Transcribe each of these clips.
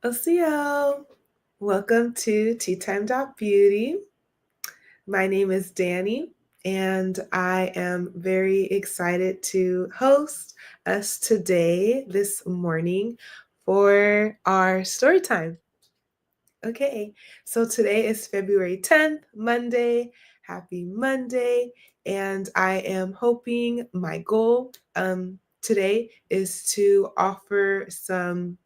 Osio, welcome to Teatime.beauty. My name is Dani, and I am very excited to host us today, this morning, for our story time. Okay, so today is February 10th, Monday. Happy Monday. And I am hoping my goal today is to offer some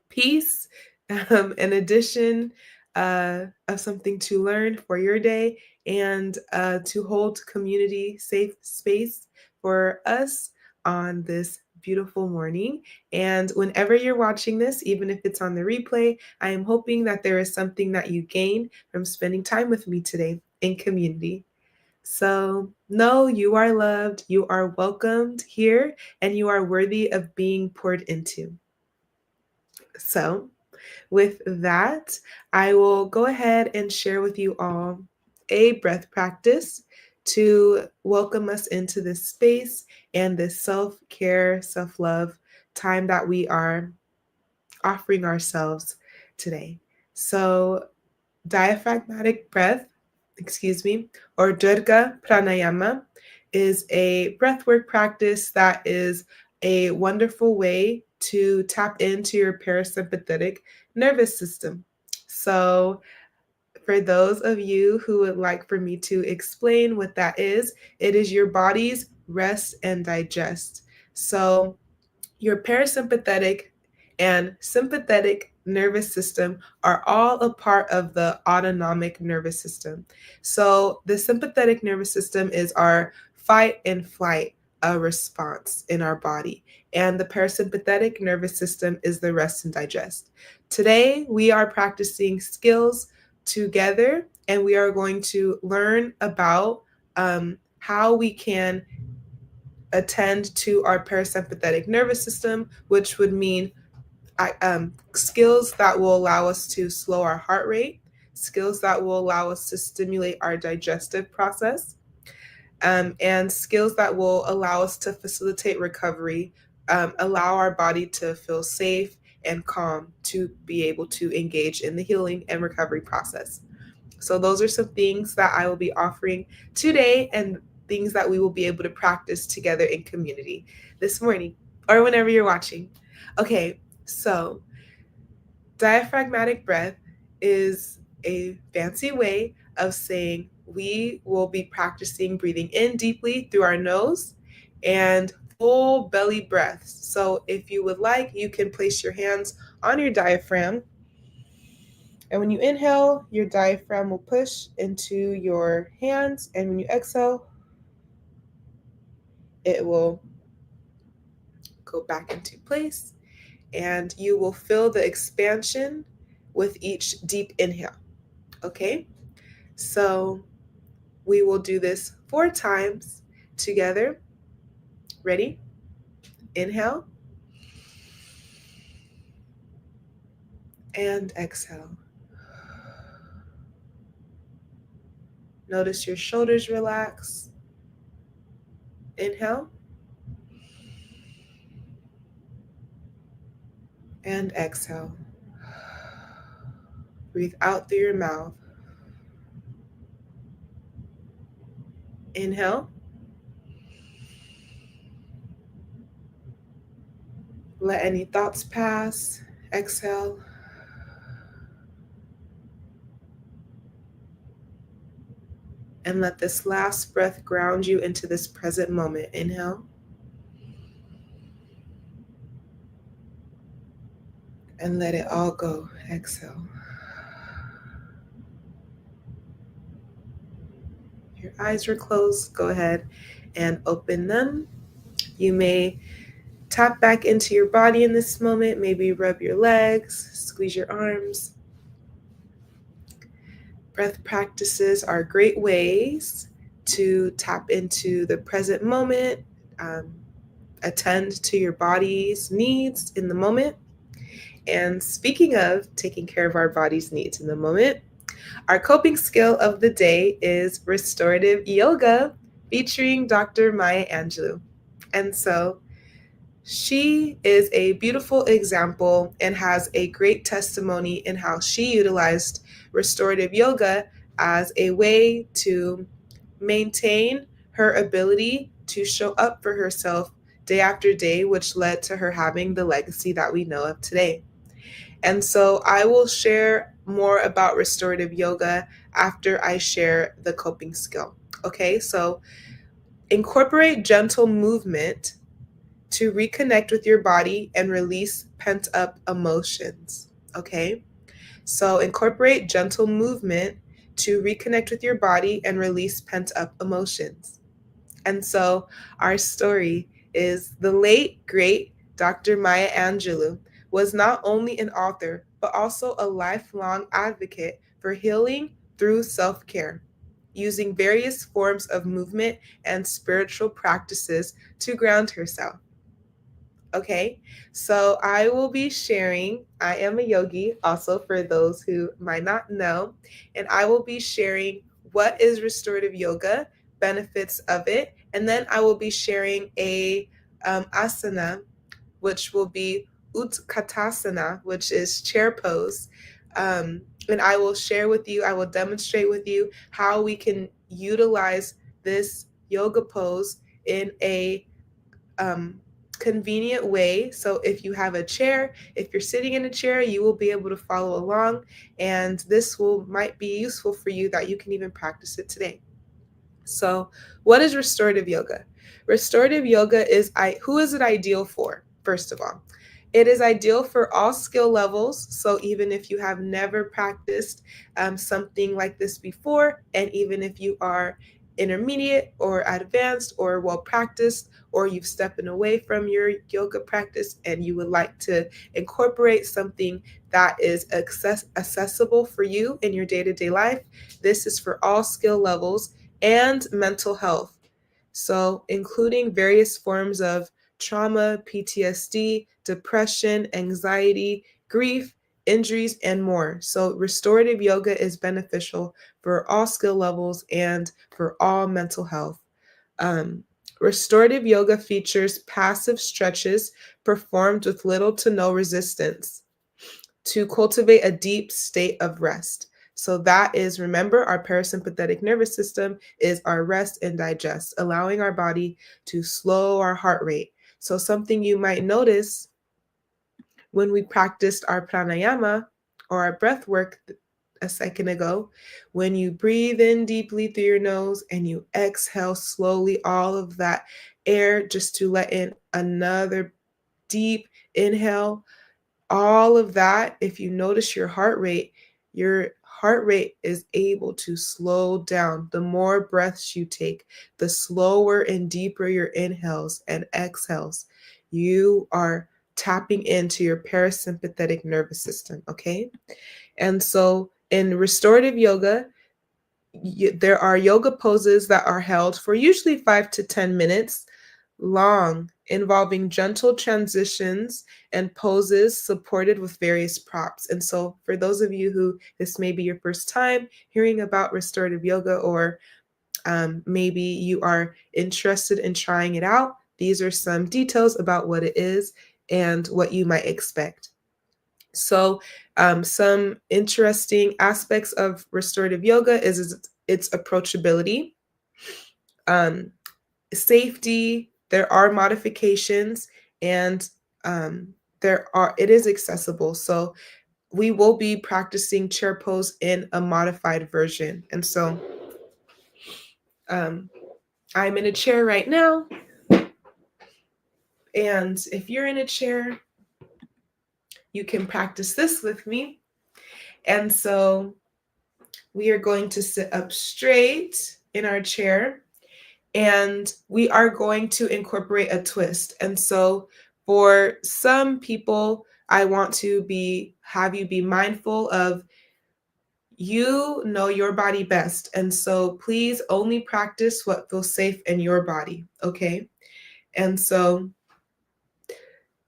peace, an addition of something to learn for your day, and to hold community safe space for us on this beautiful morning. And whenever you're watching this, even if it's on the replay, I am hoping that there is something that you gain from spending time with me today in community. So, know you are loved, you are welcomed here, and you are worthy of being poured into. So, with that, I will go ahead and share with you all a breath practice to welcome us into this space and this self-care, self-love time that we are offering ourselves today. So, diaphragmatic breath, or Durga Pranayama, is a breathwork practice that is a wonderful way to tap into your parasympathetic nervous system. So, for those of you who would like for me to explain what that is, it is your body's rest and digest. So, your parasympathetic and sympathetic nervous system are all a part of the autonomic nervous system. So, the sympathetic nervous system is our fight and flight response in our body, and the parasympathetic nervous system is the rest and digest. Today, we are practicing skills together, and we are going to learn about how we can attend to our parasympathetic nervous system, which would mean skills that will allow us to slow our heart rate, skills that will allow us to stimulate our digestive process, and skills that will allow us to facilitate recovery, allow our body to feel safe and calm to be able to engage in the healing and recovery process. So those are some things that I will be offering today and things that we will be able to practice together in community this morning or whenever you're watching. Okay, so diaphragmatic breath is a fancy way of saying we will be practicing breathing in deeply through our nose and full belly breaths. So if you would like, you can place your hands on your diaphragm. And when you inhale, your diaphragm will push into your hands. And when you exhale, it will go back into place. And you will feel the expansion with each deep inhale. Okay? So we will do this 4 times together. Ready? Inhale. And exhale. Notice your shoulders relax. Inhale. And exhale. Breathe out through your mouth. Inhale. Let any thoughts pass. Exhale. And let this last breath ground you into this present moment. Inhale. And let it all go. Exhale. Your eyes are closed. Go ahead and open them. You may tap back into your body in this moment. Maybe rub your legs, squeeze your arms. Breath practices are great ways to tap into the present moment, attend to your body's needs in the moment. And speaking of taking care of our body's needs in the moment, our coping skill of the day is restorative yoga featuring Dr. Maya Angelou. And so She is a beautiful example and has a great testimony in how she utilized restorative yoga as a way to maintain her ability to show up for herself day after day, which led to her having the legacy that we know of today. And so I will share more about restorative yoga after I share the coping skill. Okay, so incorporate gentle movement to reconnect with your body and release pent up emotions. Okay, so incorporate gentle movement to reconnect with your body and release pent up emotions. And so our story is the late, great Dr. Maya Angelou was not only an author, but also a lifelong advocate for healing through self care, using various forms of movement and spiritual practices to ground herself. Okay, so I will be sharing. I am a yogi, also for those who might not know, and I will be sharing what is restorative yoga, benefits of it, and then I will be sharing a asana, which will be Utkatasana, which is chair pose. And I will share with you, I will demonstrate with you how we can utilize this yoga pose in a um, convenient way. So if you have a chair, if you're sitting in a chair, you will be able to follow along, and this will might be useful for you that you can even practice it today. So, what is restorative yoga? Restorative yoga is who is it ideal for? First of all, it is ideal for all skill levels. So, even if you have never practiced something like this before, and even if you are intermediate or advanced or well practiced, or you've stepped away from your yoga practice and you would like to incorporate something that is accessible for you in your day to day life, this is for all skill levels and mental health. So, including various forms of trauma, PTSD, depression, anxiety, grief, injuries, and more. So, restorative yoga is beneficial for all skill levels and for all mental health. Um, Restorative yoga features passive stretches performed with little to no resistance to cultivate a deep state of rest. So that is, remember, our parasympathetic nervous system is our rest and digest, allowing our body to slow our heart rate. So something you might notice when we practiced our pranayama or our breath work a second ago, when you breathe in deeply through your nose and you exhale slowly all of that air just to let in another deep inhale, all of that, if you notice your heart rate is able to slow down. The more breaths you take, the slower and deeper your inhales and exhales. You are tapping into your parasympathetic nervous system, okay? And so in restorative yoga, there are yoga poses that are held for usually 5 to 10 minutes long, involving gentle transitions and poses supported with various props. And so, for those of you who this may be your first time hearing about restorative yoga, or maybe you are interested in trying it out, these are some details about what it is and what you might expect. So, some interesting aspects of restorative yoga is its approachability, um, safety. There are modifications, and it is accessible. So, we will be practicing chair pose in a modified version. And so, um, I'm in a chair right now, and if you're in a chair, you can practice this with me. And so, we are going to sit up straight in our chair, and we are going to incorporate a twist. And so for some people, I want to have you be mindful of, you know your body best. And so please only practice what feels safe in your body, okay? And so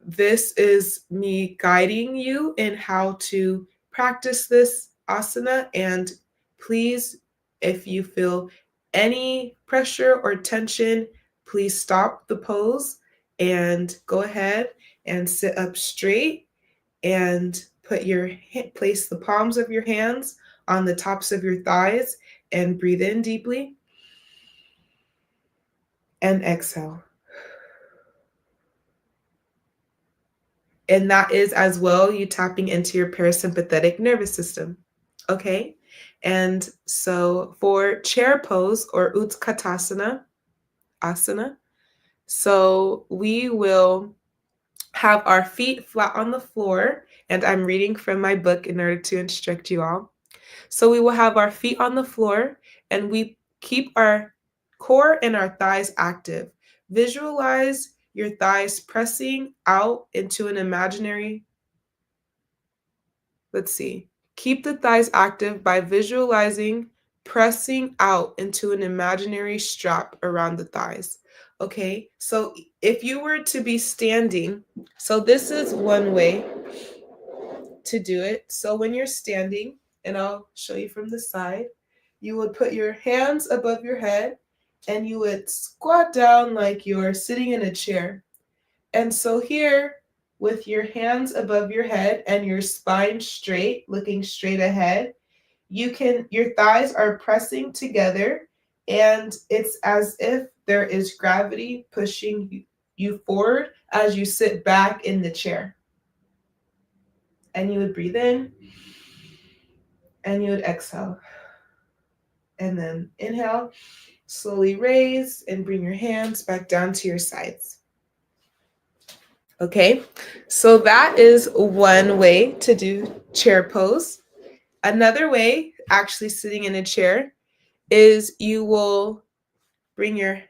this is me guiding you in how to practice this asana. And please, if you feel any pressure or tension, please stop the pose And go ahead and sit up straight and place the palms of your hands on the tops of your thighs and breathe in deeply and exhale. And that is as well you tapping into your parasympathetic nervous system. Okay? And so for chair pose or Utkatasana, asana, so we will have our feet flat on the floor, and I'm reading from my book in order to instruct you all. So we will have our feet on the floor and we keep our core and our thighs active. Visualize your thighs pressing out into an imaginary, keep the thighs active by visualizing pressing out into an imaginary strap around the thighs. Okay, so if you were to be standing, so this is one way to do it. So when you're standing, and I'll show you from the side, you would put your hands above your head and you would squat down like you're sitting in a chair. And so here, with your hands above your head and your spine straight, looking straight ahead, your thighs are pressing together and it's as if there is gravity pushing you forward as you sit back in the chair. And you would breathe in and you would exhale. And then inhale, slowly raise and bring your hands back down to your sides. Okay, so that is one way to do chair pose. Another way, actually sitting in a chair, is you will bring your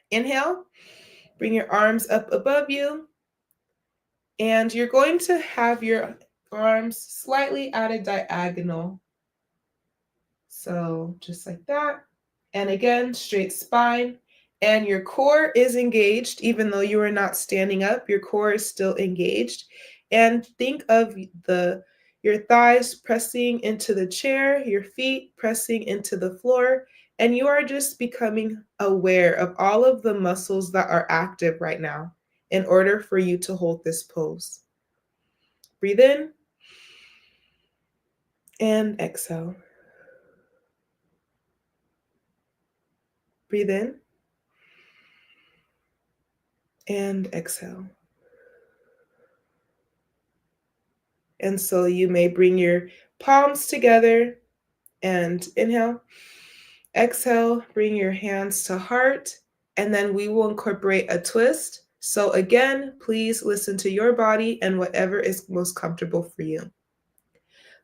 arms up above you, and you're going to have your arms slightly at a diagonal. So just like that. And again, straight spine. And your core is engaged, even though you are not standing up, your core is still engaged. And think of your thighs pressing into the chair, your feet pressing into the floor, and you are just becoming aware of all of the muscles that are active right now in order for you to hold this pose. Breathe in and exhale. Breathe in and exhale. And so you may bring your palms together and inhale. Exhale, bring your hands to heart, and then we will incorporate a twist. So again, please listen to your body and whatever is most comfortable for you.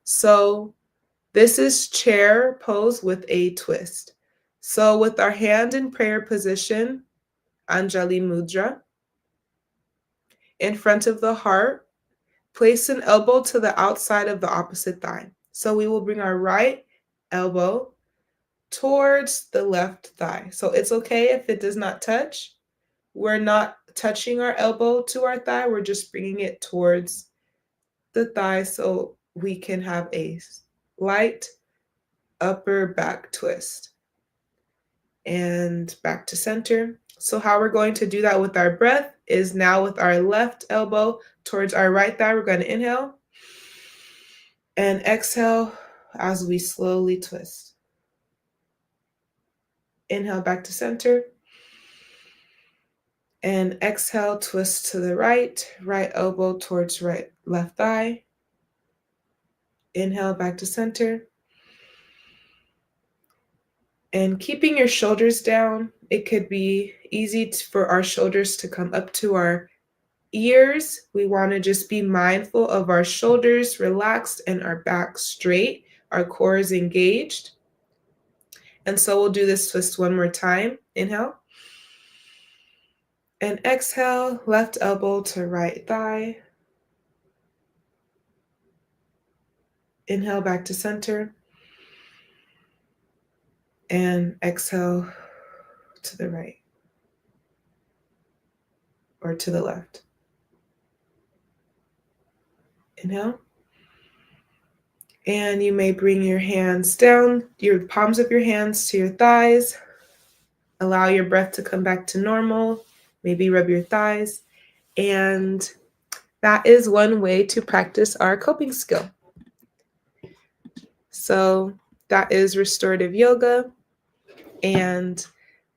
So this is chair pose with a twist. So with our hand in prayer position, Anjali Mudra, in front of the heart, place an elbow to the outside of the opposite thigh. So we will bring our right elbow towards the left thigh. So it's okay if it does not touch. We're not touching our elbow to our thigh. We're just bringing it towards the thigh so we can have a light upper back twist. And back to center. So how we're going to do that with our breath is now with our left elbow towards our right thigh. We're going to inhale and exhale as we slowly twist. Inhale back to center. And exhale, twist to the right elbow towards left thigh. Inhale back to center. And keeping your shoulders down, it could be easy for our shoulders to come up to our ears. We want to just be mindful of our shoulders relaxed and our back straight. Our core is engaged. And so we'll do this twist one more time. Inhale. And exhale, left elbow to right thigh. Inhale back to center. And exhale to the right or to the left. Inhale. And you may bring your hands down, your palms of your hands to your thighs. Allow your breath to come back to normal. Maybe rub your thighs. And that is one way to practice our coping skill. So that is restorative yoga. And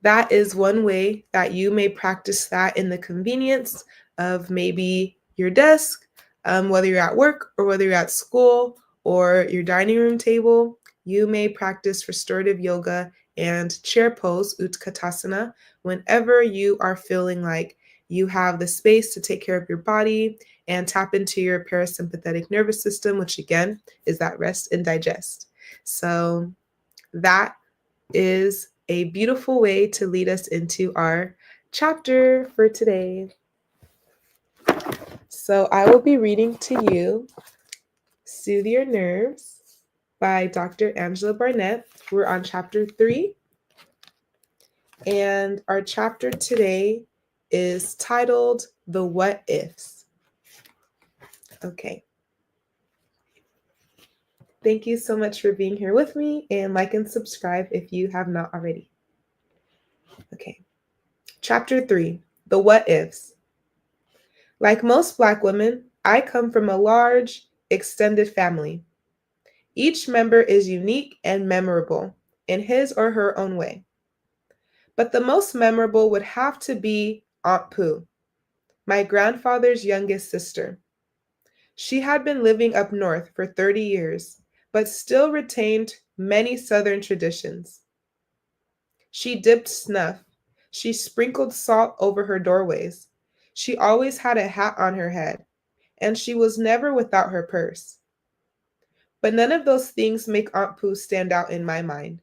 that is one way that you may practice that in the convenience of maybe your desk, whether you're at work or whether you're at school or your dining room table. You may practice restorative yoga and chair pose, Utkatasana, whenever you are feeling like you have the space to take care of your body and tap into your parasympathetic nervous system, which again is that rest and digest. So that is a beautiful way to lead us into our chapter for today. So I will be reading to you Soothe Your Nerves by Dr. Neal-Barnett. We're on chapter 3, and our chapter today is titled The What Ifs. Okay. Thank you so much for being here with me, and like and subscribe if you have not already. Okay. Chapter 3, The What Ifs. Like most Black women, I come from a large, extended family. Each member is unique and memorable in his or her own way. But the most memorable would have to be Aunt Pooh, my grandfather's youngest sister. She had been living up north for 30 years, but still retained many Southern traditions. She dipped snuff. She sprinkled salt over her doorways. She always had a hat on her head, and she was never without her purse. But none of those things make Aunt Pooh stand out in my mind.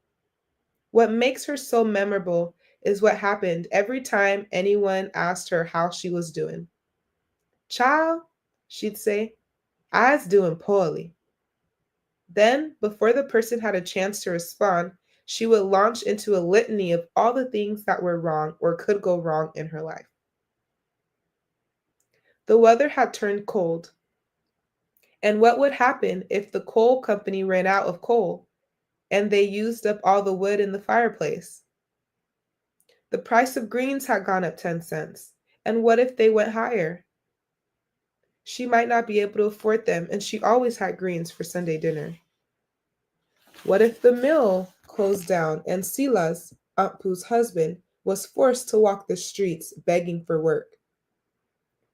What makes her so memorable is what happened every time anyone asked her how she was doing. Child, she'd say, I's doing poorly. Then, before the person had a chance to respond, she would launch into a litany of all the things that were wrong or could go wrong in her life. The weather had turned cold. And what would happen if the coal company ran out of coal and they used up all the wood in the fireplace? The price of greens had gone up 10 cents. And what if they went higher? She might not be able to afford them, and she always had greens for Sunday dinner. What if the mill closed down and Silas, Aunt Pooh's husband, was forced to walk the streets begging for work?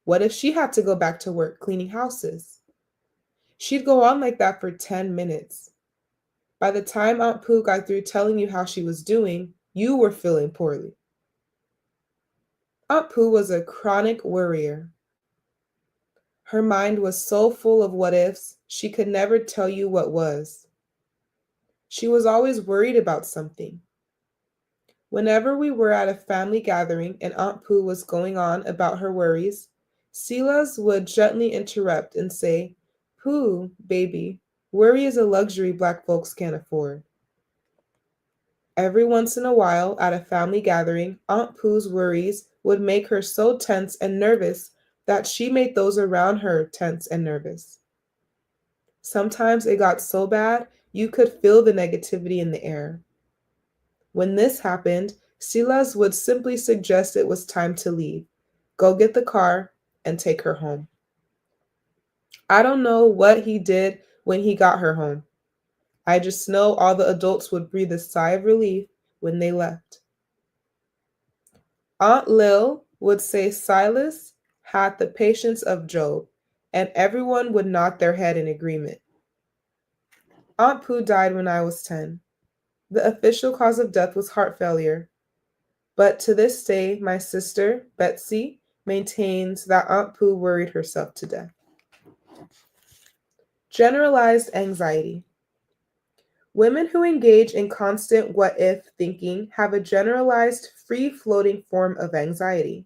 What if she had to go back to work cleaning houses? She'd go on like that for 10 minutes. By the time Aunt Pooh got through telling you how she was doing, you were feeling poorly. Aunt Pooh was a chronic worrier. Her mind was so full of what ifs, she could never tell you what was. She was always worried about something. Whenever we were at a family gathering and Aunt Pooh was going on about her worries, Silas would gently interrupt and say, Pooh, baby, worry is a luxury Black folks can't afford. Every once in a while, at a family gathering, Aunt Pooh's worries would make her so tense and nervous that she made those around her tense and nervous. Sometimes it got so bad, you could feel the negativity in the air. When this happened, Silas would simply suggest it was time to leave, go get the car, and take her home. I don't know what he did when he got her home. I just know all the adults would breathe a sigh of relief when they left. Aunt Lil would say Silas had the patience of Job, and everyone would nod their head in agreement. Aunt Pooh died when I was 10. The official cause of death was heart failure, but to this day, my sister, Betsy, maintains that Aunt Pooh worried herself to death. Generalized anxiety. Women who engage in constant what-if thinking have a generalized, free-floating form of anxiety.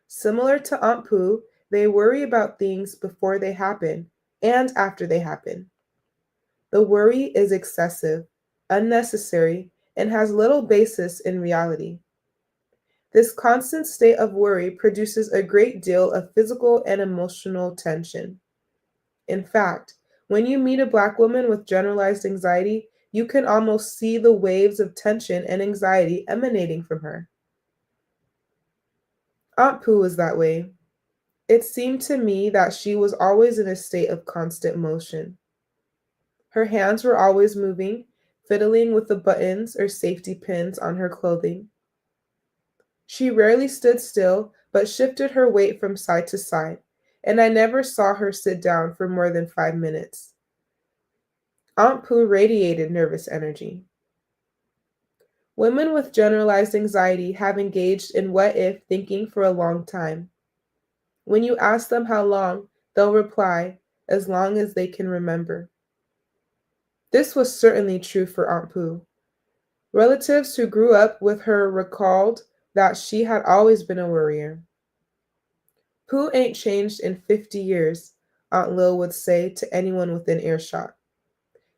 Similar to Aunt Pooh, they worry about things before they happen and after they happen. The worry is excessive, unnecessary, and has little basis in reality. This constant state of worry produces a great deal of physical and emotional tension. In fact, when you meet a Black woman with generalized anxiety, you can almost see the waves of tension and anxiety emanating from her. Aunt Pooh is that way. It seemed to me that she was always in a state of constant motion. Her hands were always moving, fiddling with the buttons or safety pins on her clothing. She rarely stood still, but shifted her weight from side to side, and I never saw her sit down for more than 5 minutes. Aunt Pooh radiated nervous energy. Women with generalized anxiety have engaged in what if thinking for a long time. When you ask them how long, they'll reply, as long as they can remember. This was certainly true for Aunt Pooh. Relatives who grew up with her recalled that she had always been a worrier. Pooh ain't changed in 50 years, Aunt Lil would say to anyone within earshot.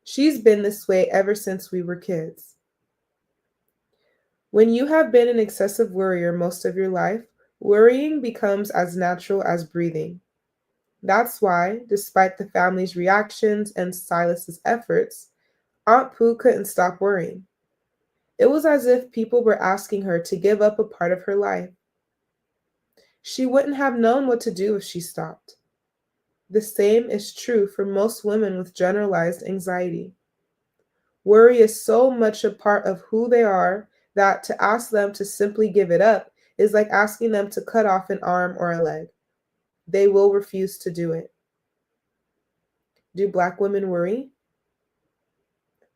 She's been this way ever since we were kids. When you have been an excessive worrier most of your life, worrying becomes as natural as breathing. That's why, despite the family's reactions and Silas's efforts, Aunt Pooh couldn't stop worrying. It was as if people were asking her to give up a part of her life. She wouldn't have known what to do if she stopped. The same is true for most women with generalized anxiety. Worry is so much a part of who they are that to ask them to simply give it up is like asking them to cut off an arm or a leg. They will refuse to do it. Do Black women worry?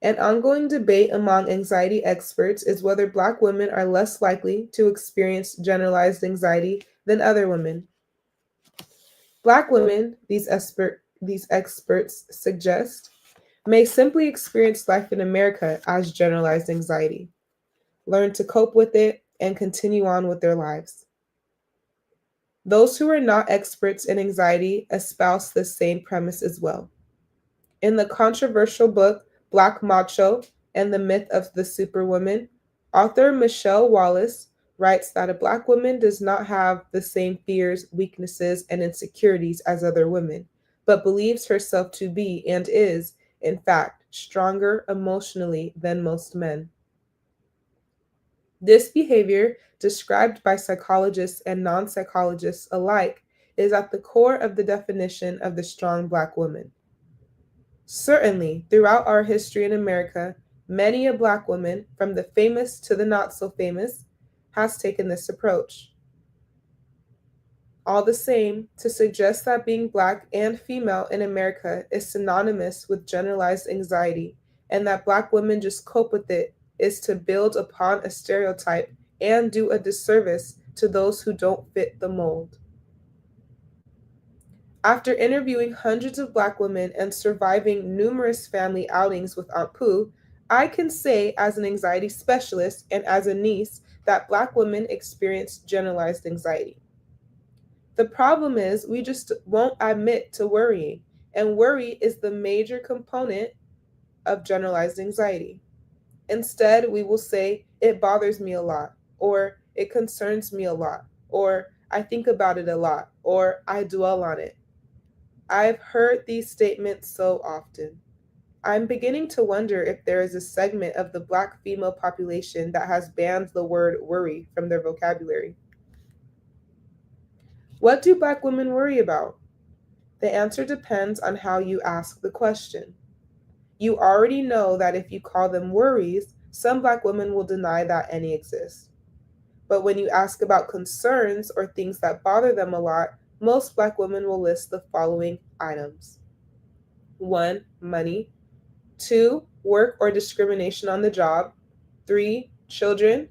An ongoing debate among anxiety experts is whether Black women are less likely to experience generalized anxiety than other women. Black women, these experts suggest, may simply experience life in America as generalized anxiety, learn to cope with it, and continue on with their lives. Those who are not experts in anxiety espouse the same premise as well. In the controversial book Black Macho and the Myth of the Superwoman, author Michelle Wallace writes that a Black woman does not have the same fears, weaknesses, and insecurities as other women, but believes herself to be and is, in fact, stronger emotionally than most men. This behavior, described by psychologists and non psychologists alike, is at the core of the definition of the strong Black woman. Certainly, throughout our history in America, many a Black woman, from the famous to the not so famous, has taken this approach. All the same, to suggest that being Black and female in America is synonymous with generalized anxiety and that Black women just cope with it is to build upon a stereotype and do a disservice to those who don't fit the mold. After interviewing hundreds of Black women and surviving numerous family outings with Aunt Pooh, I can say as an anxiety specialist and as a niece that Black women experience generalized anxiety. The problem is we just won't admit to worrying, and worry is the major component of generalized anxiety. Instead, we will say, it bothers me a lot, or it concerns me a lot, or I think about it a lot, or I dwell on it. I've heard these statements so often. I'm beginning to wonder if there is a segment of the Black female population that has banned the word worry from their vocabulary. What do Black women worry about? The answer depends on how you ask the question. You already know that if you call them worries, some Black women will deny that any exist. But when you ask about concerns or things that bother them a lot, most Black women will list the following items: 1. Money. 2. Work or discrimination on the job. 3. Children.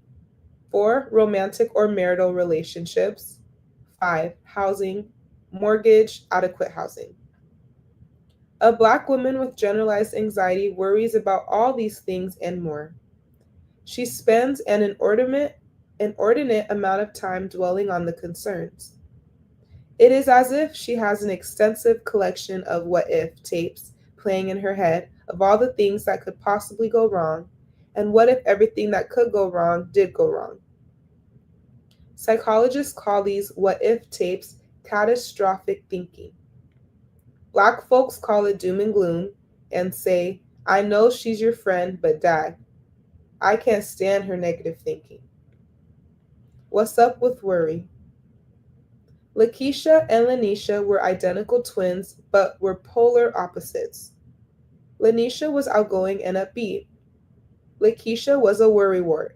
4. Romantic or marital relationships. 5. Housing. Mortgage, adequate housing. A Black woman with generalized anxiety worries about all these things and more. She spends an inordinate amount of time dwelling on the concerns. It is as if she has an extensive collection of what if tapes playing in her head of all the things that could possibly go wrong, and what if everything that could go wrong did go wrong. Psychologists call these what if tapes catastrophic thinking. Black folks call it doom and gloom and say, I know she's your friend, but dag, I can't stand her negative thinking. What's up with worry? Lakeisha and Lanisha were identical twins, but were polar opposites. Lanisha was outgoing and upbeat. Lakeisha was a worrywart.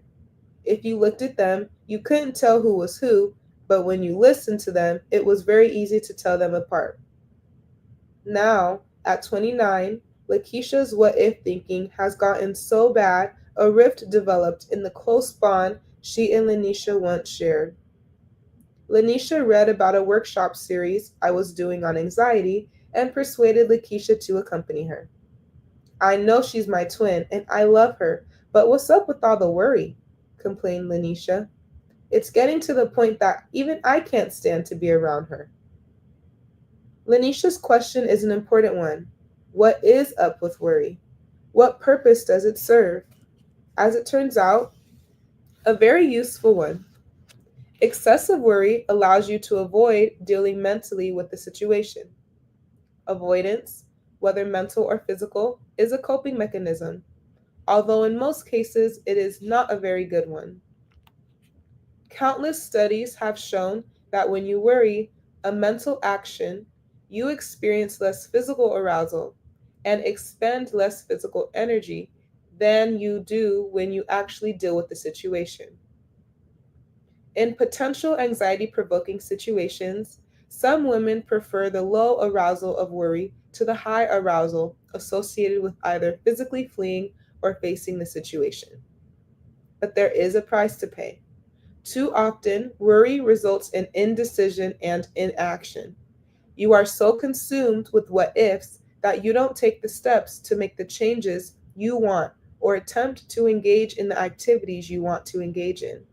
If you looked at them, you couldn't tell who was who, but when you listened to them, it was very easy to tell them apart. Now, at 29, Lakeisha's what if thinking has gotten so bad a rift developed in the close bond she and Lanisha once shared. Lanisha read about a workshop series I was doing on anxiety and persuaded Lakeisha to accompany her. I know she's my twin and I love her, but what's up with all the worry? Complained Lanisha. It's getting to the point that even I can't stand to be around her. Lanisha's question is an important one. What is up with worry? What purpose does it serve? As it turns out, a very useful one. Excessive worry allows you to avoid dealing mentally with the situation. Avoidance, whether mental or physical, is a coping mechanism, although in most cases it is not a very good one. Countless studies have shown that when you worry, a mental action, you experience less physical arousal and expend less physical energy than you do when you actually deal with the situation. In potential anxiety provoking situations, some women prefer the low arousal of worry to the high arousal associated with either physically fleeing or facing the situation. But there is a price to pay. Too often, worry results in indecision and inaction. You are so consumed with what ifs that you don't take the steps to make the changes you want or attempt to engage in the activities you want to engage in.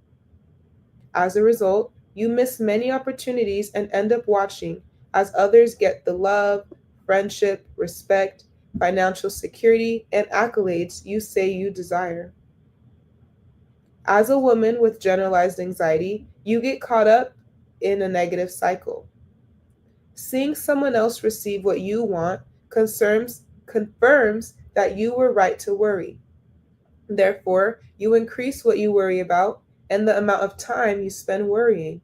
As a result, you miss many opportunities and end up watching as others get the love, friendship, respect, financial security, and accolades you say you desire. As a woman with generalized anxiety, you get caught up in a negative cycle. Seeing someone else receive what you want confirms that you were right to worry. Therefore, you increase what you worry about and the amount of time you spend worrying.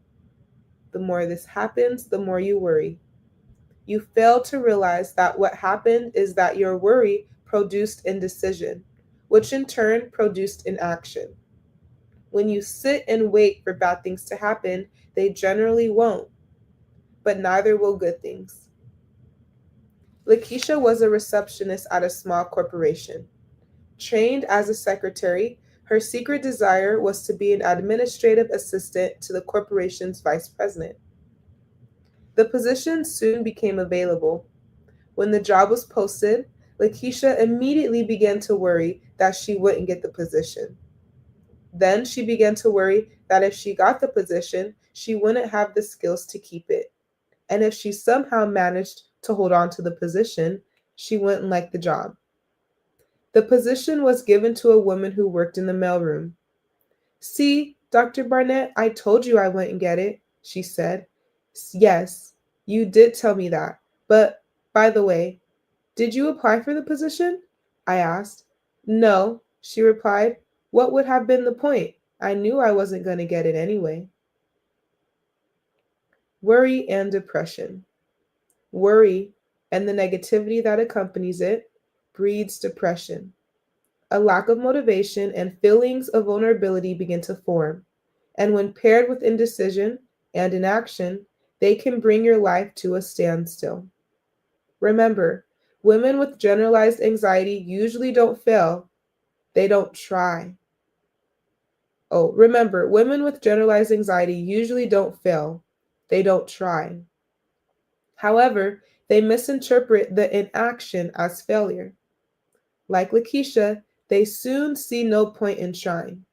The more this happens, the more you worry. You fail to realize that what happened is that your worry produced indecision, which in turn produced inaction. When you sit and wait for bad things to happen, they generally won't, but neither will good things. Lakeisha was a receptionist at a small corporation. Trained as a secretary, her secret desire was to be an administrative assistant to the corporation's vice president. The position soon became available. When the job was posted, Lakeisha immediately began to worry that she wouldn't get the position. Then she began to worry that if she got the position, she wouldn't have the skills to keep it. And if she somehow managed to hold on to the position, she wouldn't like the job. The position was given to a woman who worked in the mailroom. See, Dr. Barnett, I told you I wouldn't get it, she said. Yes, you did tell me that. But, by the way, did you apply for the position? I asked. No, she replied. What would have been the point? I knew I wasn't going to get it anyway. Worry and depression. Worry and the negativity that accompanies it breeds depression. A lack of motivation and feelings of vulnerability begin to form, and when paired with indecision and inaction, they can bring your life to a standstill. Remember, women with generalized anxiety usually don't fail, they don't try. Oh, remember, women with generalized anxiety usually don't fail, they don't try. However, they misinterpret the inaction as failure. Like Lakeisha, they soon see no point in trying.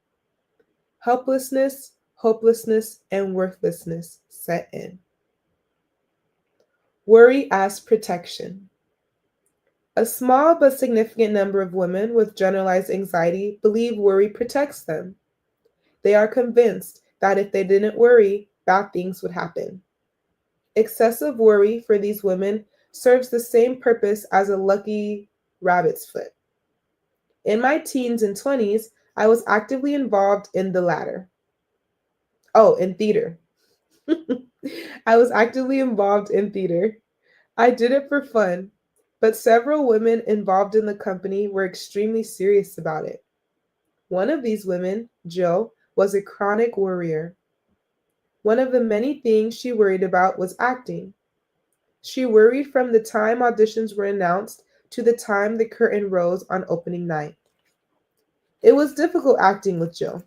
Helplessness, hopelessness, and worthlessness set in. Worry as protection. A small but significant number of women with generalized anxiety believe worry protects them. They are convinced that if they didn't worry, bad things would happen. Excessive worry for these women serves the same purpose as a lucky rabbit's foot. In my teens and 20s, I was actively involved in the latter. Oh, in theater. I was actively involved in theater. I did it for fun, but several women involved in the company were extremely serious about it. One of these women, Jill, was a chronic worrier. One of the many things she worried about was acting. She worried from the time auditions were announced to the time the curtain rose on opening night. It was difficult acting with Jill.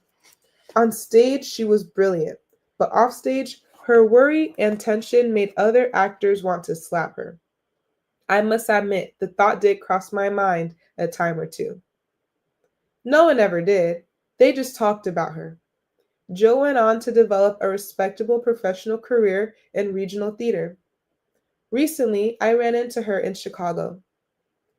On stage, she was brilliant, but offstage, her worry and tension made other actors want to slap her. I must admit, the thought did cross my mind a time or two. No one ever did. They just talked about her. Jill went on to develop a respectable professional career in regional theater. Recently, I ran into her in Chicago.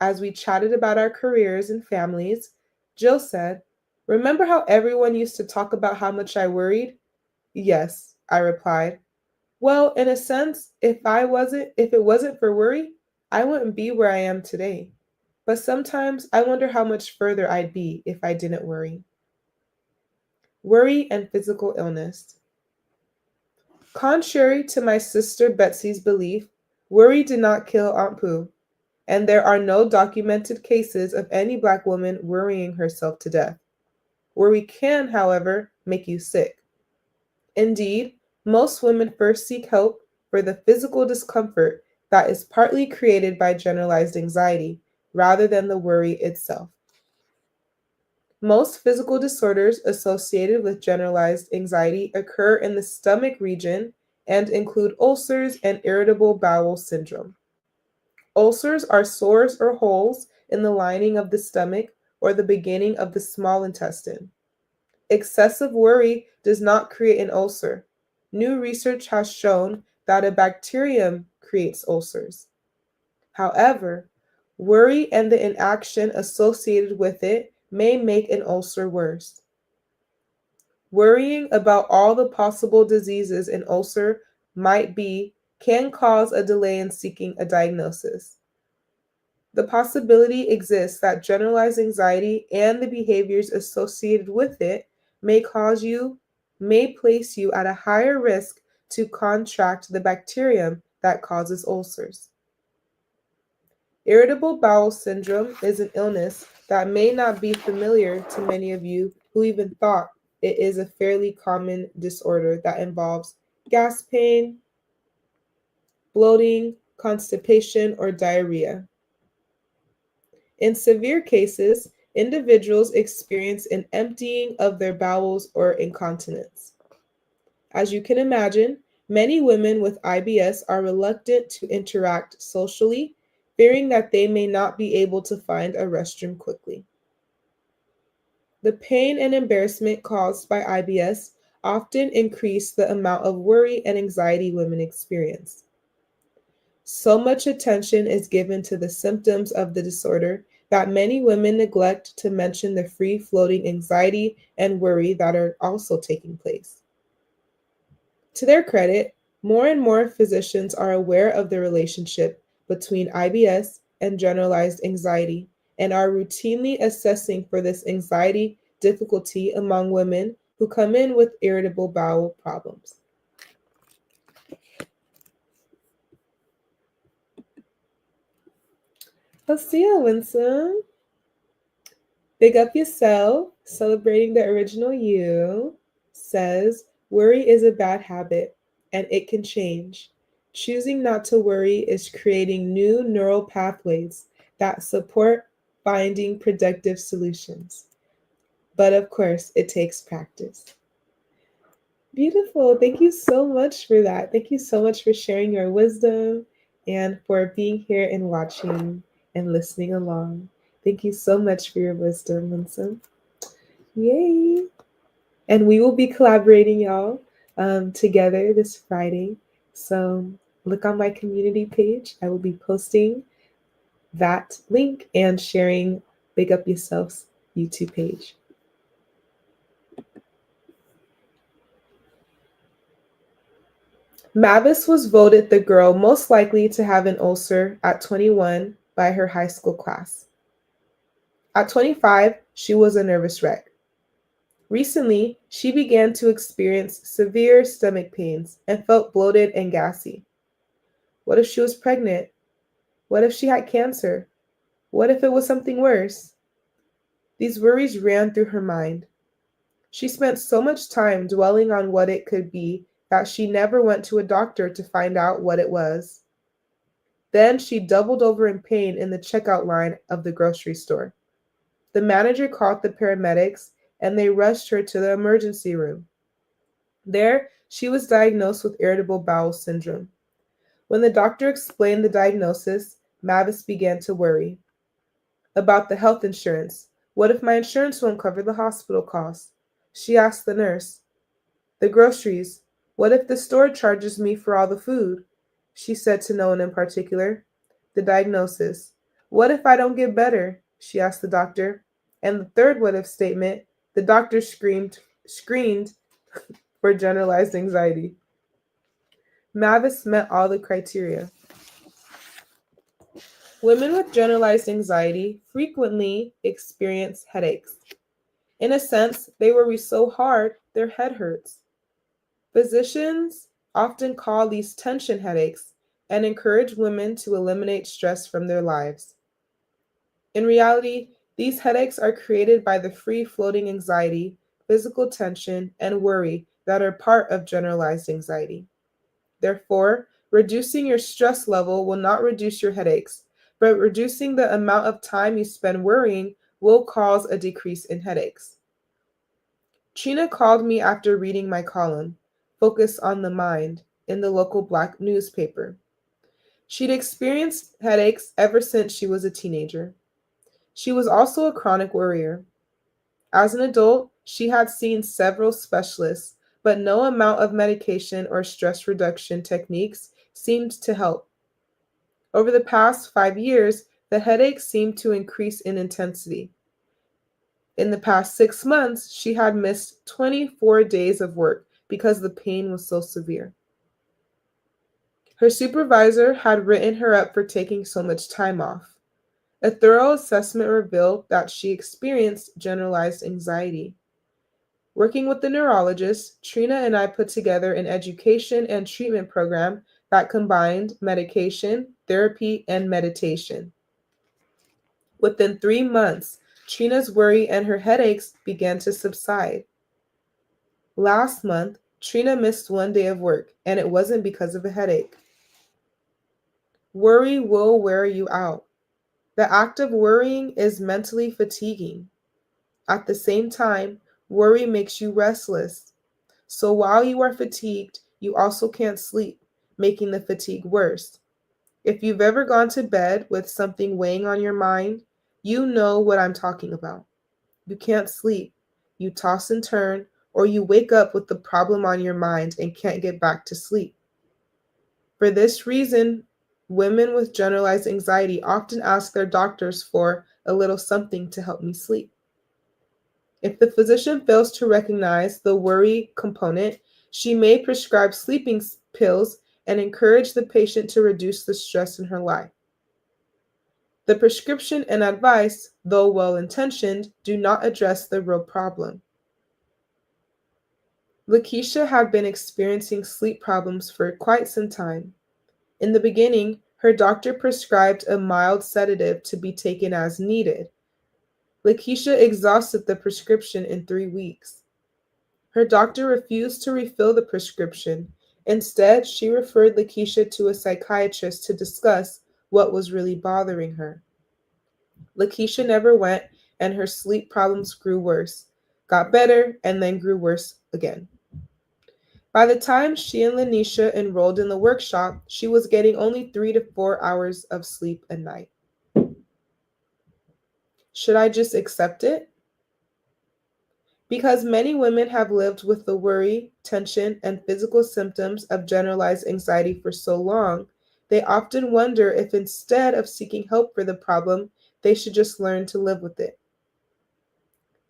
As we chatted about our careers and families, Jill said, "Remember how everyone used to talk about how much I worried?" "Yes," I replied. "Well, in a sense, if it wasn't for worry, I wouldn't be where I am today. But sometimes I wonder how much further I'd be if I didn't worry." Worry and physical illness. Contrary to my sister Betsy's belief, worry did not kill Aunt Pooh, and there are no documented cases of any Black woman worrying herself to death. Worry can, however, make you sick. Indeed, most women first seek help for the physical discomfort that is partly created by generalized anxiety, rather than the worry itself. Most physical disorders associated with generalized anxiety occur in the stomach region and include ulcers and irritable bowel syndrome. Ulcers are sores or holes in the lining of the stomach or the beginning of the small intestine. Excessive worry does not create an ulcer. New research has shown that a bacterium creates ulcers. However, worry and the inaction associated with it may make an ulcer worse. Worrying about all the possible diseases an ulcer might be can cause a delay in seeking a diagnosis. The possibility exists that generalized anxiety and the behaviors associated with it may place you at a higher risk to contract the bacterium that causes ulcers. Irritable bowel syndrome is an illness that may not be familiar to many of you who even thought it is a fairly common disorder that involves gas pain, bloating, constipation, or diarrhea. In severe cases, individuals experience an emptying of their bowels or incontinence. As you can imagine, many women with IBS are reluctant to interact socially, fearing that they may not be able to find a restroom quickly. The pain and embarrassment caused by IBS often increase the amount of worry and anxiety women experience. So much attention is given to the symptoms of the disorder that many women neglect to mention the free floating anxiety and worry that are also taking place. To their credit, more and more physicians are aware of the relationship between IBS and generalized anxiety and are routinely assessing for this anxiety difficulty among women who come in with irritable bowel problems. Hosea Winsome, big up yourself, celebrating the original you, says worry is a bad habit and it can change. Choosing not to worry is creating new neural pathways that support finding productive solutions. But of course, it takes practice. Beautiful. Thank you so much for that. Thank you so much for sharing your wisdom and for being here and watching and listening along. Thank you so much for your wisdom, Winsome. Yay! And we will be collaborating, y'all, together this Friday. So look on my community page. I will be posting that link and sharing Big Up Yourself's YouTube page. Mavis was voted the girl most likely to have an ulcer at 21 by her high school class. At 25, she was a nervous wreck. Recently, she began to experience severe stomach pains and felt bloated and gassy. What if she was pregnant? What if she had cancer? What if it was something worse? These worries ran through her mind. She spent so much time dwelling on what it could be that she never went to a doctor to find out what it was. Then she doubled over in pain in the checkout line of the grocery store. The manager called the paramedics and they rushed her to the emergency room. There, she was diagnosed with irritable bowel syndrome. When the doctor explained the diagnosis, Mavis began to worry about the health insurance. What if my insurance won't cover the hospital costs? She asked the nurse. The groceries. What if the store charges me for all the food? She said to no one in particular. The diagnosis. What if I don't get better? She asked the doctor. And the third what if statement, the doctor screened for generalized anxiety. Mavis met all the criteria. Women with generalized anxiety frequently experience headaches. In a sense, they worry so hard their head hurts. Physicians often call these tension headaches and encourage women to eliminate stress from their lives. In reality, these headaches are created by the free floating anxiety, physical tension, and worry that are part of generalized anxiety. Therefore, reducing your stress level will not reduce your headaches, but reducing the amount of time you spend worrying will cause a decrease in headaches. Trina called me after reading my column, Focus on the Mind, in the local Black newspaper. She'd experienced headaches ever since she was a teenager. She was also a chronic worrier. As an adult, she had seen several specialists, but no amount of medication or stress reduction techniques seemed to help. Over the past 5 years, the headaches seemed to increase in intensity. In the past 6 months, she had missed 24 days of work because the pain was so severe. Her supervisor had written her up for taking so much time off. A thorough assessment revealed that she experienced generalized anxiety. Working with the neurologist, Trina and I put together an education and treatment program that combined medication, therapy, and meditation. Within 3 months, Trina's worry and her headaches began to subside. Last month, Trina missed 1 day of work, and it wasn't because of a headache. Worry will wear you out. The act of worrying is mentally fatiguing. At the same time, worry makes you restless. So while you are fatigued, you also can't sleep, making the fatigue worse. If you've ever gone to bed with something weighing on your mind, you know what I'm talking about. You can't sleep. You toss and turn, or you wake up with the problem on your mind and can't get back to sleep. For this reason, women with generalized anxiety often ask their doctors for a little something to help me sleep. If the physician fails to recognize the worry component, she may prescribe sleeping pills and encourage the patient to reduce the stress in her life. The prescription and advice, though well-intentioned, do not address the real problem. Lakeisha had been experiencing sleep problems for quite some time. In the beginning, her doctor prescribed a mild sedative to be taken as needed. Lakeisha exhausted the prescription in 3 weeks. Her doctor refused to refill the prescription. Instead, she referred Lakeisha to a psychiatrist to discuss what was really bothering her. Lakeisha never went, and her sleep problems grew worse, got better, and then grew worse again. By the time she and Lanisha enrolled in the workshop, she was getting only 3 to 4 hours of sleep a night. Should I just accept it? Because many women have lived with the worry, tension, and physical symptoms of generalized anxiety for so long, they often wonder if instead of seeking help for the problem, they should just learn to live with it.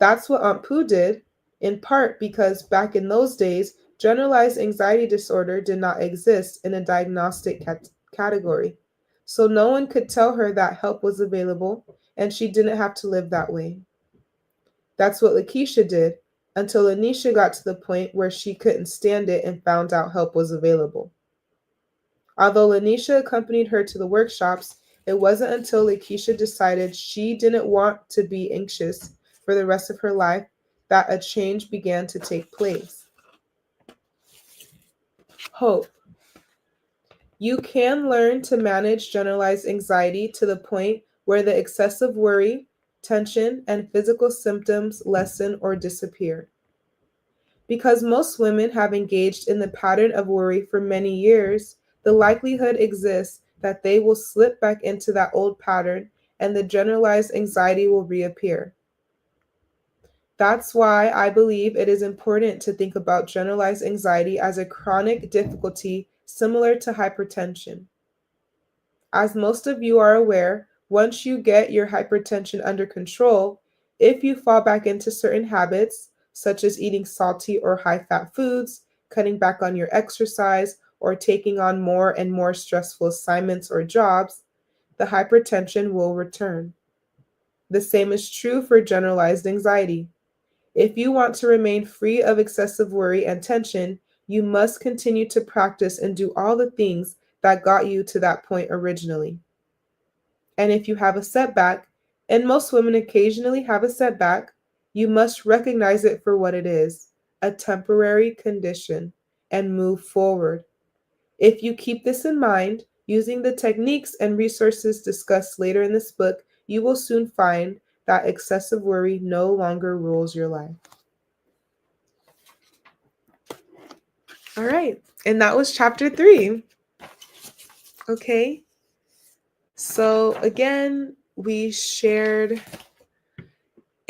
That's what Aunt Pooh did, in part because back in those days, generalized anxiety disorder did not exist in a diagnostic category. So no one could tell her that help was available, and she didn't have to live that way. That's what Lakeisha did. until Anisha got to the point where she couldn't stand it and found out help was available. Although Lanisha accompanied her to the workshops, it wasn't until Lakeisha decided she didn't want to be anxious for the rest of her life that a change began to take place. Hope. You can learn to manage generalized anxiety to the point where the excessive worry, tension, and physical symptoms lessen or disappear. Because most women have engaged in the pattern of worry for many years, the likelihood exists that they will slip back into that old pattern and the generalized anxiety will reappear. That's why I believe it is important to think about generalized anxiety as a chronic difficulty similar to hypertension. As most of you are aware, once you get your hypertension under control, if you fall back into certain habits, such as eating salty or high fat foods, cutting back on your exercise, or taking on more and more stressful assignments or jobs, the hypertension will return. The same is true for generalized anxiety. If you want to remain free of excessive worry and tension, you must continue to practice and do all the things that got you to that point originally. And if you have a setback, and most women occasionally have a setback, you must recognize it for what it is, a temporary condition, and move forward. If you keep this in mind, using the techniques and resources discussed later in this book, you will soon find that excessive worry no longer rules your life. All right, and that was chapter 3. Okay, so again, we shared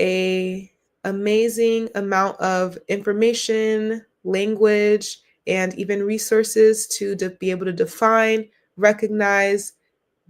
a amazing amount of information, language, and even resources to be able to define, recognize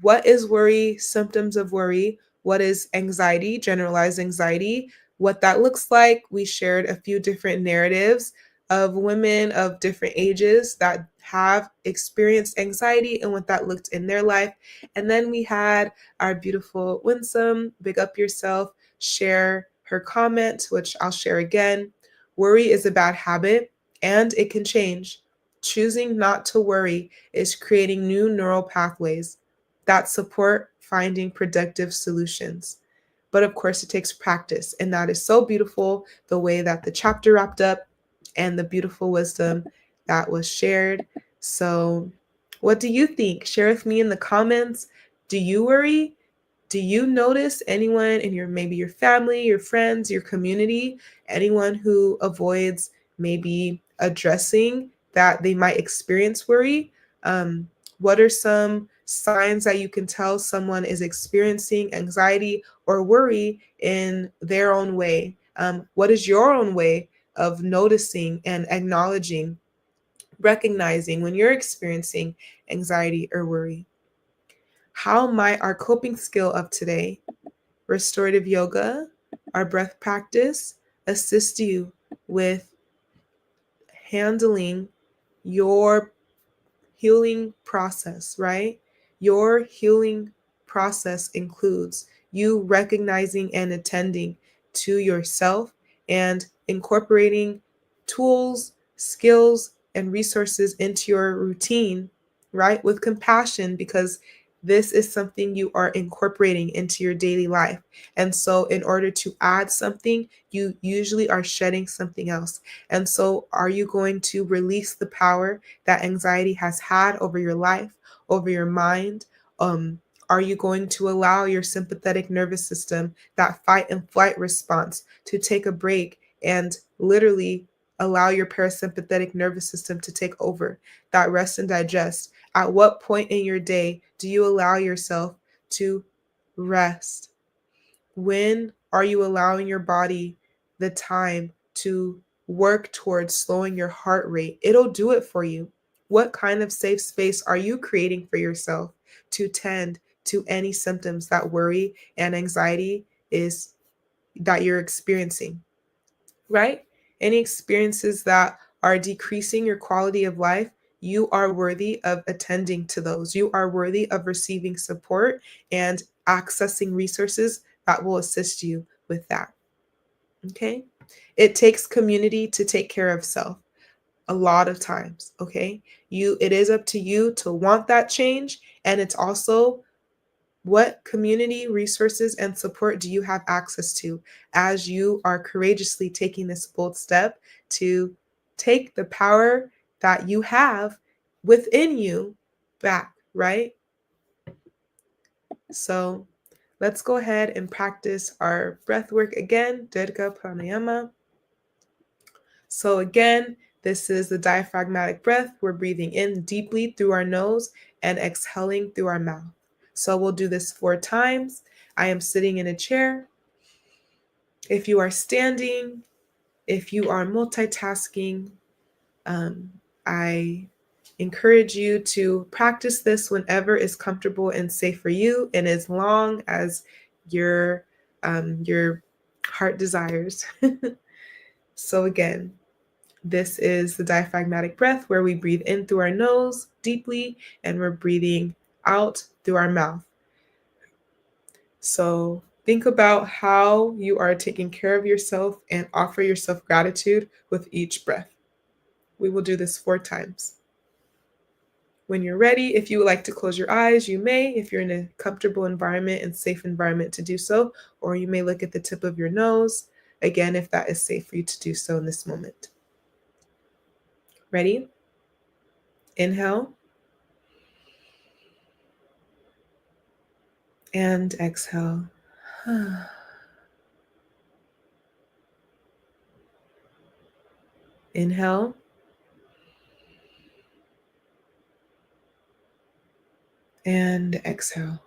what is worry, symptoms of worry, what is anxiety, generalized anxiety, what that looks like. We shared a few different narratives of women of different ages that have experienced anxiety and what that looked in their life. And then we had our beautiful Winsome, big up yourself, share her comment, which I'll share again. Worry is a bad habit and it can change. Choosing not to worry is creating new neural pathways that support finding productive solutions. But of course, it takes practice. And that is so beautiful, the way that the chapter wrapped up and the beautiful wisdom that was shared. So, what do you think? Share with me in the comments. Do you worry? Do you notice anyone in maybe your family, your friends, your community, anyone who avoids maybe addressing that they might experience worry? What are some signs that you can tell someone is experiencing anxiety or worry in their own way? What is your own way of noticing and acknowledging, recognizing when you're experiencing anxiety or worry? How might our coping skill of today, restorative yoga, our breath practice, assist you with handling your healing process, right? Your healing process includes you recognizing and attending to yourself and incorporating tools, skills, and resources into your routine, right? With compassion, because this is something you are incorporating into your daily life. And so, in order to add something, you usually are shedding something else. And so, are you going to release the power that anxiety has had over your life, over your mind? Are you going to allow your sympathetic nervous system, that fight and flight response, to take a break and literally allow your parasympathetic nervous system to take over, that rest and digest? At what point in your day do you allow yourself to rest? When are you allowing your body the time to work towards slowing your heart rate? It'll do it for you. What kind of safe space are you creating for yourself to tend to any symptoms that worry and anxiety is that you're experiencing, right? Any experiences that are decreasing your quality of life, you are worthy of attending to those. You are worthy of receiving support and accessing resources that will assist you with that. Okay? It takes community to take care of self a lot of times, okay? It is up to you to want that change, and it's also what community resources and support do you have access to as you are courageously taking this bold step to take the power that you have within you back, right? So let's go ahead and practice our breath work again, Dirga Pranayama. So again, this is the diaphragmatic breath. We're breathing in deeply through our nose and exhaling through our mouth. So we'll do this 4 times. I am sitting in a chair. If you are standing, if you are multitasking, I encourage you to practice this whenever is comfortable and safe for you, and as long as your heart desires. So again, this is the diaphragmatic breath where we breathe in through our nose deeply and we're breathing out through our mouth. So think about how you are taking care of yourself and offer yourself gratitude with each breath. We will do this 4 times. When you're ready, if you would like to close your eyes, you may, if you're in a comfortable environment and safe environment to do so, or you may look at the tip of your nose, again, if that is safe for you to do so in this moment. Ready? Inhale. And exhale. Inhale. And exhale.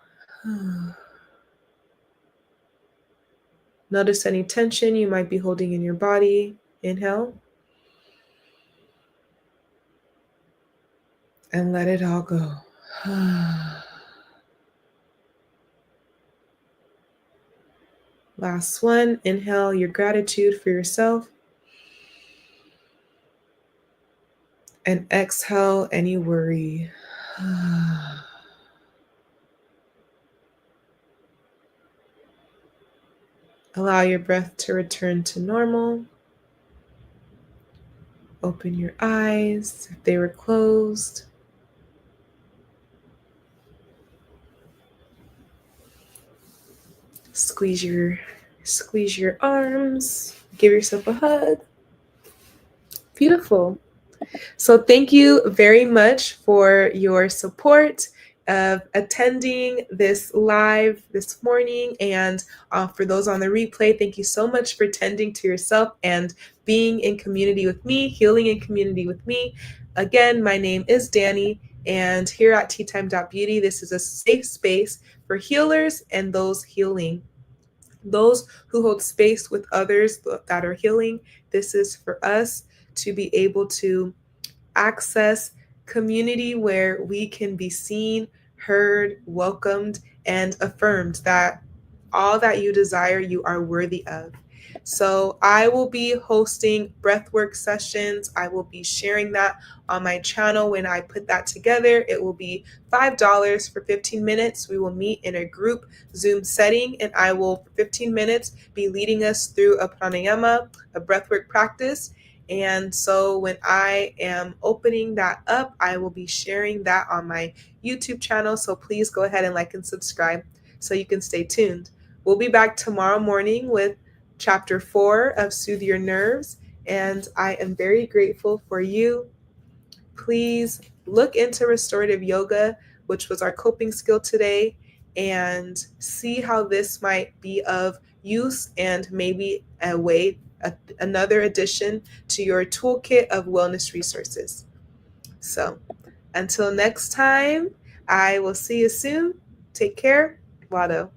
Notice any tension you might be holding in your body. Inhale. And let it all go. Last one. Inhale your gratitude for yourself. And exhale any worry. Allow your breath to return to normal. Open your eyes if they were closed. Squeeze your arms. Give yourself a hug. Beautiful. So thank you very much for your support of attending this live this morning. And for those on the replay, thank you so much for tending to yourself and being in community with me, healing in community with me. Again, my name is Dani, and here at Teatime.beauty, this is a safe space for healers and those healing. Those who hold space with others that are healing. This is for us to be able to access community where we can be seen, heard, welcomed, and affirmed that all that you desire, you are worthy of. So I will be hosting breathwork sessions. I will be sharing that on my channel when I put that together. It will be $5 for 15 minutes. We will meet in a group Zoom setting, and I will, for 15 minutes, be leading us through a pranayama, a breathwork practice. And so when I am opening that up, I will be sharing that on my YouTube channel. So please go ahead and like and subscribe so you can stay tuned. We'll be back tomorrow morning with chapter 4 of Soothe Your Nerves. And I am very grateful for you. Please look into restorative yoga, which was our coping skill today, and see how this might be of use and maybe another addition to your toolkit of wellness resources. So until next time, I will see you soon. Take care. Wado.